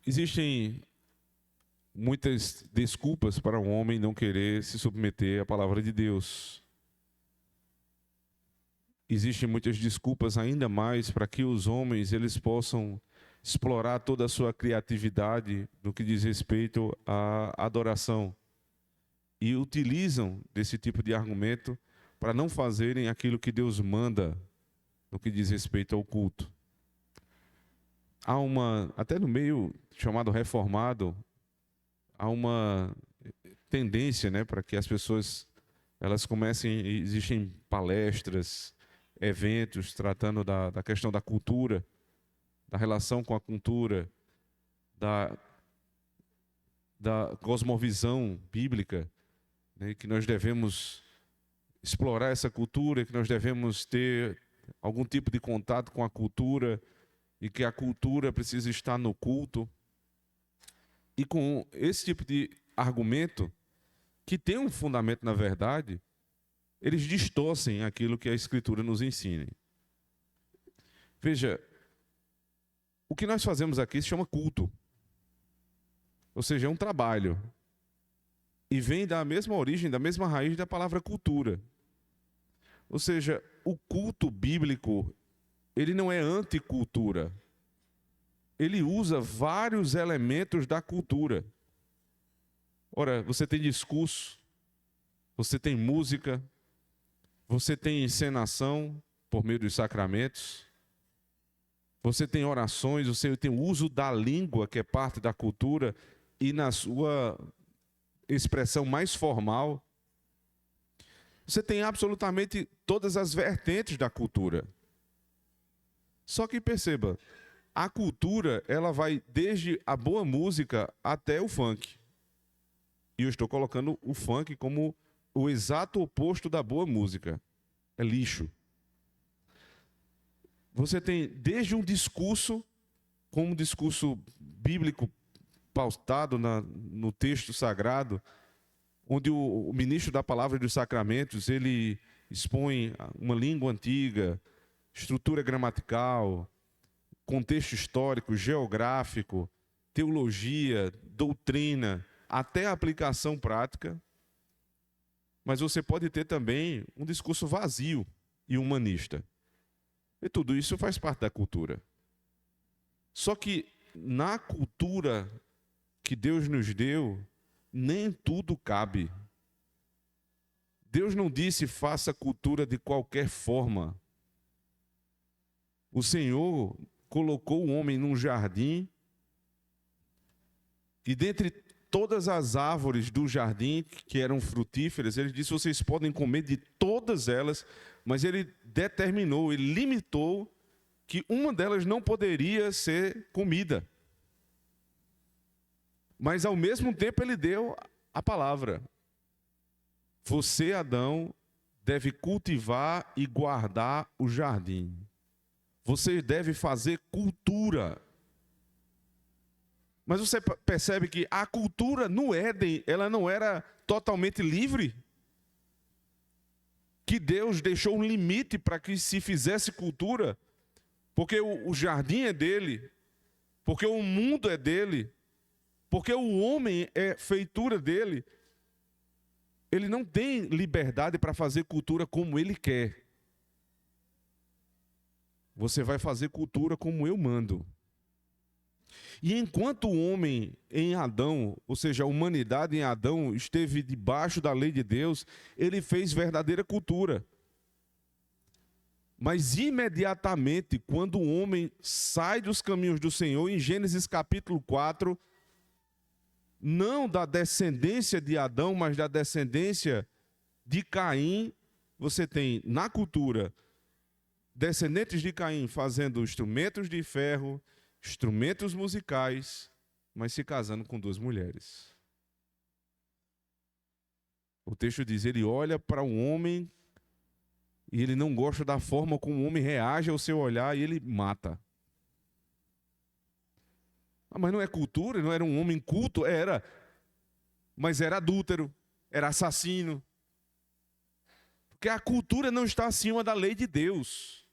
Existem muitas desculpas para um homem não querer se submeter à palavra de Deus. Existem muitas desculpas ainda mais para que os homens eles possam explorar toda a sua criatividade no que diz respeito à adoração. E utilizam desse tipo de argumento para não fazerem aquilo que Deus manda no que diz respeito ao culto. Há até no meio chamado reformado, há uma tendência, né, para que as pessoas elas comecem, existem palestras, eventos tratando da questão da cultura, da relação com a cultura, da cosmovisão bíblica, né, que nós devemos explorar essa cultura, que nós devemos ter algum tipo de contato com a cultura e que a cultura precisa estar no culto. E com esse tipo de argumento, que tem um fundamento na verdade, eles distorcem aquilo que a Escritura nos ensina. Veja, o que nós fazemos aqui se chama culto. Ou seja, é um trabalho. E vem da mesma origem, da mesma raiz da palavra cultura. Ou seja, o culto bíblico, ele não é anticultura. Ele usa vários elementos da cultura. Ora, você tem discurso, você tem música, você tem encenação por meio dos sacramentos, você tem orações, você tem o uso da língua, que é parte da cultura, e na sua expressão mais formal, você tem absolutamente todas as vertentes da cultura. Só que perceba, a cultura, ela vai desde a boa música até o funk. E eu estou colocando o funk como o exato oposto da boa música. É lixo. Você tem desde um discurso, como um discurso bíblico pautado no texto sagrado, onde o ministro da palavra e dos sacramentos, ele expõe uma língua antiga, estrutura gramatical, contexto histórico, geográfico, teologia, doutrina, até a aplicação prática. Mas você pode ter também um discurso vazio e humanista. E tudo isso faz parte da cultura. Só que na cultura que Deus nos deu, nem tudo cabe. Deus não disse faça cultura de qualquer forma. O Senhor colocou o homem num jardim e dentre todas as árvores do jardim que eram frutíferas, ele disse, vocês podem comer de todas elas, mas ele determinou, ele limitou que uma delas não poderia ser comida. Mas ao mesmo tempo ele deu a palavra. Você, Adão, deve cultivar e guardar o jardim. Você deve fazer cultura. Mas você percebe que a cultura no Éden, ela não era totalmente livre? Que Deus deixou um limite para que se fizesse cultura? Porque o jardim é dele, porque o mundo é dele, porque o homem é feitura dele. Ele não tem liberdade para fazer cultura como ele quer. Você vai fazer cultura como eu mando. E enquanto o homem em Adão, ou seja, a humanidade em Adão, esteve debaixo da lei de Deus, ele fez verdadeira cultura. Mas imediatamente, quando o homem sai dos caminhos do Senhor, em Gênesis capítulo 4, não da descendência de Adão, mas da descendência de Caim, você tem na cultura descendentes de Caim fazendo instrumentos de ferro, instrumentos musicais, mas se casando com duas mulheres. O texto diz, ele olha para um homem e ele não gosta da forma como o homem reage ao seu olhar e ele mata. Mas não é cultura, não era um homem culto? Era. Mas era adúltero, era assassino. Porque a cultura não está acima da lei de Deus.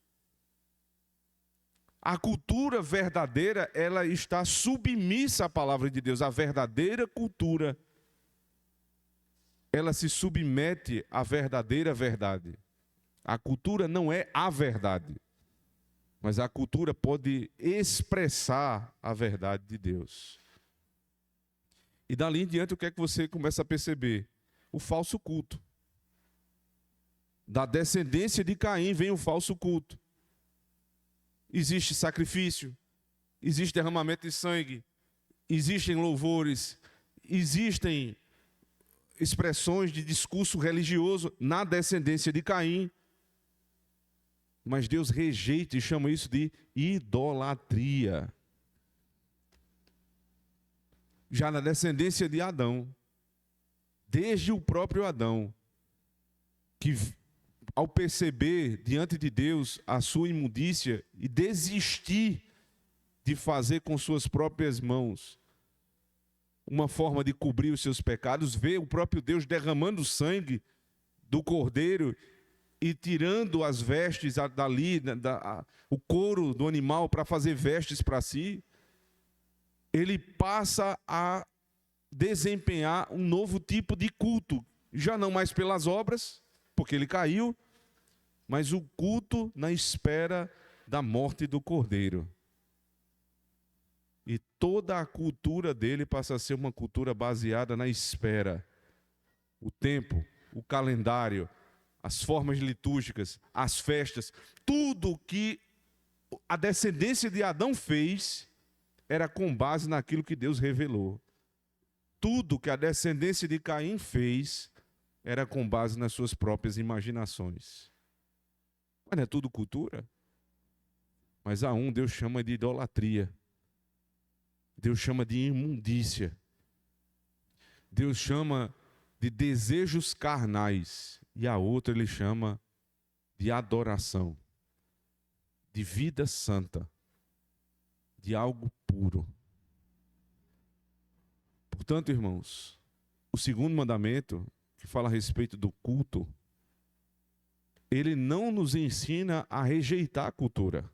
A cultura verdadeira, ela está submissa à palavra de Deus. A verdadeira cultura, ela se submete à verdadeira verdade. A cultura não é a verdade, mas a cultura pode expressar a verdade de Deus. E dali em diante, o que é que você começa a perceber? O falso culto. Da descendência de Caim vem o falso culto. Existe sacrifício, existe derramamento de sangue, existem louvores, existem expressões de discurso religioso na descendência de Caim. Mas Deus rejeita e chama isso de idolatria. Já na descendência de Adão, desde o próprio Adão, que ao perceber diante de Deus a sua imundícia e desistir de fazer com suas próprias mãos uma forma de cobrir os seus pecados, vê o próprio Deus derramando sangue do cordeiro e tirando as vestes dali, o couro do animal para fazer vestes para si, ele passa a desempenhar um novo tipo de culto, já não mais pelas obras, porque ele caiu, mas o culto na espera da morte do cordeiro. E toda a cultura dele passa a ser uma cultura baseada na espera. O tempo, o calendário, as formas litúrgicas, as festas, tudo que a descendência de Adão fez era com base naquilo que Deus revelou. Tudo que a descendência de Caim fez era com base nas suas próprias imaginações. Mas não é tudo cultura? Mas a um Deus chama de idolatria. Deus chama de imundícia. Deus chama de desejos carnais. E a outra ele chama de adoração, de vida santa, de algo puro. Portanto, irmãos, o segundo mandamento, que fala a respeito do culto, ele não nos ensina a rejeitar a cultura.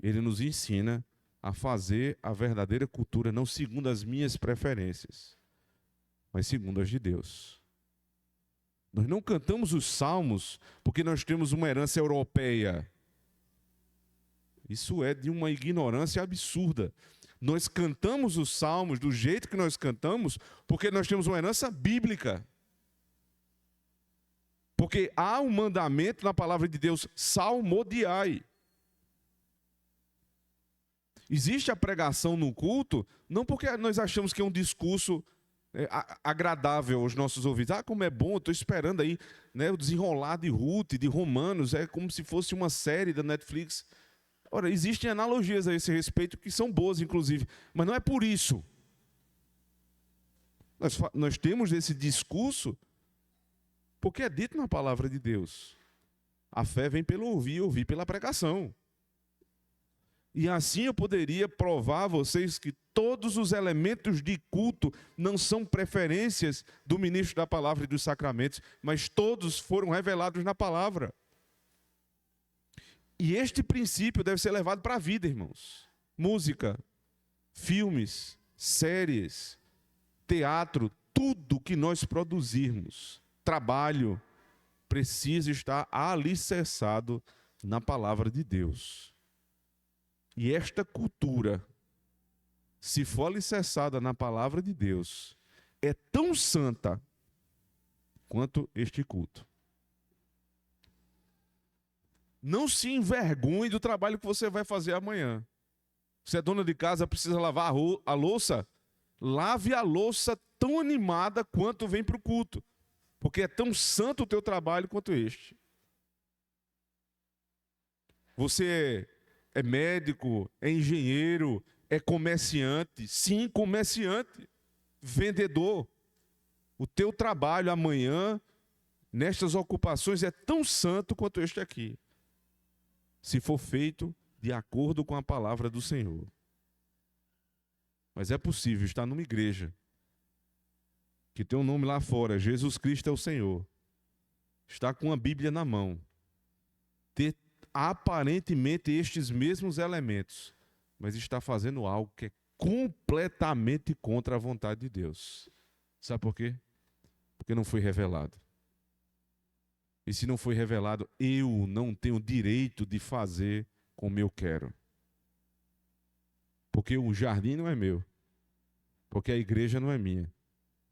Ele nos ensina a fazer a verdadeira cultura, não segundo as minhas preferências, mas segundo as de Deus. Nós não cantamos os salmos porque nós temos uma herança europeia. Isso é de uma ignorância absurda. Nós cantamos os salmos do jeito que nós cantamos porque nós temos uma herança bíblica. Porque há um mandamento na palavra de Deus, salmodiai. Existe a pregação no culto, não porque nós achamos que é um discurso agradável aos nossos ouvidos. Ah, como é bom, estou esperando aí, né, o desenrolar de Ruth, de Romanos, é como se fosse uma série da Netflix. Ora, existem analogias a esse respeito que são boas, inclusive, mas não é por isso. Nós temos esse discurso porque é dito na palavra de Deus. A fé vem pelo ouvir, ouvir pela pregação. E assim eu poderia provar a vocês que todos os elementos de culto não são preferências do ministro da palavra e dos sacramentos, mas todos foram revelados na palavra. E este princípio deve ser levado para a vida, irmãos. Música, filmes, séries, teatro, tudo que nós produzirmos, trabalho, precisa estar alicerçado na palavra de Deus. E esta cultura, se for alicerçada na palavra de Deus, é tão santa quanto este culto. Não se envergonhe do trabalho que você vai fazer amanhã. Você é dona de casa, precisa lavar a louça? Lave a louça tão animada quanto vem para o culto. Porque é tão santo o teu trabalho quanto este. Você é médico, é engenheiro, é comerciante. Sim, comerciante, vendedor. O teu trabalho amanhã, nestas ocupações, é tão santo quanto este aqui. Se for feito de acordo com a palavra do Senhor. Mas é possível estar numa igreja que tem um nome lá fora, Jesus Cristo é o Senhor. Estar com a Bíblia na mão. Ter aparentemente estes mesmos elementos, mas está fazendo algo que é completamente contra a vontade de Deus. Sabe por quê? Porque não foi revelado. E se não foi revelado, eu não tenho direito de fazer como eu quero. Porque o jardim não é meu. Porque a igreja não é minha.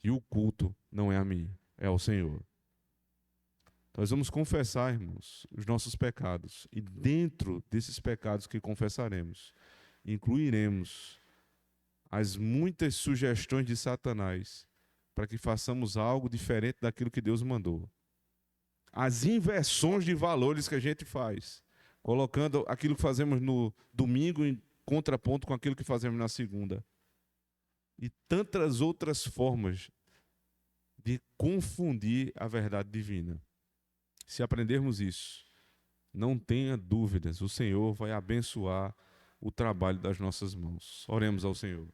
E o culto não é a minha, é ao Senhor. Nós vamos confessar, irmãos, os nossos pecados. E dentro desses pecados que confessaremos, incluiremos as muitas sugestões de Satanás para que façamos algo diferente daquilo que Deus mandou. As inversões de valores que a gente faz, colocando aquilo que fazemos no domingo em contraponto com aquilo que fazemos na segunda. E tantas outras formas de confundir a verdade divina. Se aprendermos isso, não tenha dúvidas, o Senhor vai abençoar o trabalho das nossas mãos. Oremos ao Senhor.